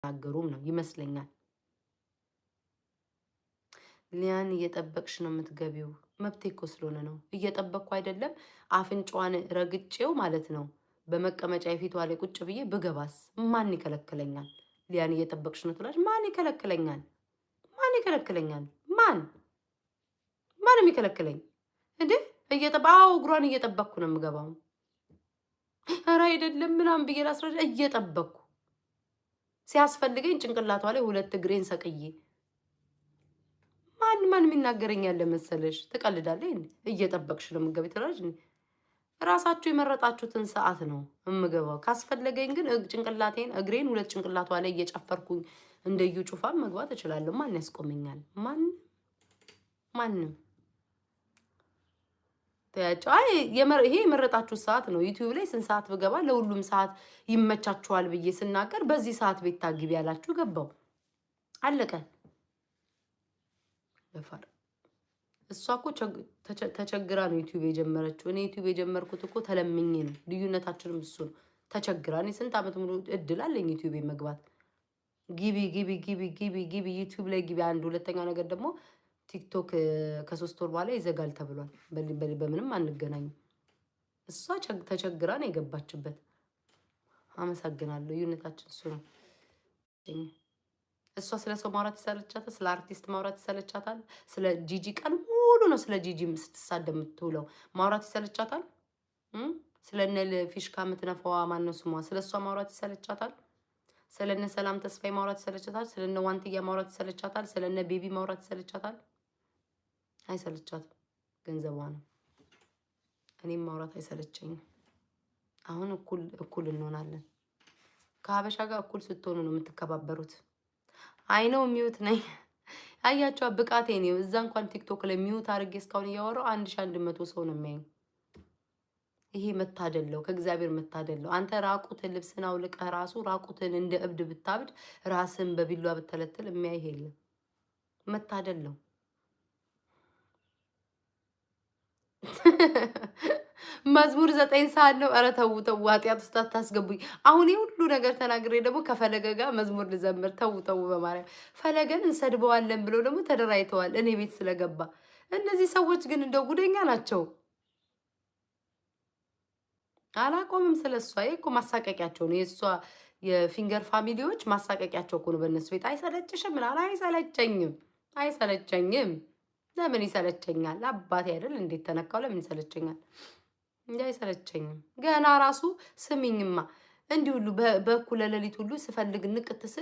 ናገሩም ነው ይመስለኛል። ሊያን እየጠበቅሽ ነው የምትገቢው? መብቴ እኮ ስለሆነ ነው። እየጠበቅኩ አይደለም አፍንጫዋን ረግጬው ማለት ነው። በመቀመጫ የፊቷ ላይ ቁጭ ብዬ ብገባስ ማን ይከለክለኛል? ሊያን እየጠበቅሽ ነው ትላለች። ማን ይከለክለኛል? ማን ይከለክለኛል? ማን ማንም ይከለክለኝ እንዴ? አዎ እግሯን እየጠበቅኩ ነው የምገባው። ኧረ አይደለም ምናምን ብዬ ላስረዳ እየጠበቅኩ ሲያስፈልገኝ ጭንቅላቷ ላይ 2 እግሬን ሰቅዬ ማን የሚናገረኝ ያለ መሰለሽ? ትቀልዳለህ እንዴ? እየጠበቅሽ ነው የምትገቢ ትላለች። ራሳችሁ የመረጣችሁትን ሰዓት ነው የምገባው። ካስፈለገኝ ግን ጭንቅላቴን እግሬን 2 ጭንቅላቷ ላይ እየጨፈርኩኝ እንደዩ ጩፋን መግባት እችላለሁ። ማን ያስቆመኛል? ማንም ታያቸው። ይሄ የመረጣችሁ ሰዓት ነው። ዩቲዩብ ላይ ስንት ሰዓት ብገባ ለሁሉም ሰዓት ይመቻችኋል ብዬ ስናገር በዚህ ሰዓት ቤት ታግቢ ያላችሁ ገባው። አለቀ። ለፋር እሷ እኮ ተቸግራ ነው ዩቲዩብ የጀመረችው። እኔ ዩቲዩብ የጀመርኩት እኮ ተለምኜ ነው። ልዩነታችንም እሱ ነው። ተቸግራ። እኔ ስንት ዓመት ሙሉ እድል አለኝ ዩቲዩብ መግባት። ግቢ ዩቲዩብ ላይ ግቢ። አንድ ሁለተኛ ነገር ደግሞ ቲክቶክ ከ3 ወር በኋላ ይዘጋል ተብሏል። በምንም አንገናኝም። እሷ ተቸግራ ነው የገባችበት። አመሰግናለሁ። ልዩነታችን እሱ ነው። እሷ ስለ ሰው ማውራት ይሰለቻታል። ስለ አርቲስት ማውራት ይሰለቻታል። ስለ ጂጂ ቀን ሙሉ ነው ስለ ጂጂ ስትሳደብ የምትውለው። ማውራት ይሰለቻታል። ስለነ ፊሽካ የምትነፋዋ ማነው ስሟ? ስለ እሷ ማውራት ይሰለቻታል። ስለነ ሰላም ተስፋዬ ማውራት ይሰለቻታል። ስለነ ዋንትያ ማውራት ይሰለቻታል። ስለነ ቤቢ ማውራት ይሰለቻታል። አይሰለቻትም። ገንዘቧ ነው። እኔም ማውራት አይሰለቸኝም። አሁን እኩል እንሆናለን። ከሀበሻ ጋር እኩል ስትሆኑ ነው የምትከባበሩት። አይነው ሚውት ነኝ። አያቸው ብቃቴ ነው። እዛ እንኳን ቲክቶክ ላይ ሚውት አድርጌ እስካሁን እያወራው 1100 ሰው ነው የሚያየኝ። ይሄ መታደለው፣ ከእግዚአብሔር መታደለው። አንተ ራቁትን ልብስን አውልቀህ ራሱ ራቁትን እንደ እብድ ብታብድ ራስን በቢሏ ብተለትል የሚያይ የለም። መታደለው። መዝሙር 9 ሰዓት ነው። ኧረ ተው ኃጢአት ውስጥ አታስገቡኝ። አሁን ሁሉ ነገር ተናግሬ ደግሞ ከፈለገ ጋር መዝሙር ልዘምር። ተው በማርያም። ፈለገን እንሰድበዋለን ብለው ደግሞ ተደራይተዋል እኔ ቤት ስለገባ። እነዚህ ሰዎች ግን እንደው ጉደኛ ናቸው። አላቆምም ስለሷ። ይሄ እኮ ማሳቀቂያቸው ነው። የእሷ የፊንገር ፋሚሊዎች ማሳቀቂያቸው እኮ ነው በእነሱ ቤት። አይሰለችሽም? ምናምን አይሰለቸኝም። ለምን ይሰለቸኛል? አባቴ አይደል እንዴት ተነካው? ለምን ይሰለቸኛል? እንጂ አይሰለቸኝም። ገና ራሱ ስሚኝማ እንዲህ ሁሉ በእኩለ ሌሊት ሁሉ ስፈልግ ንቅት ስል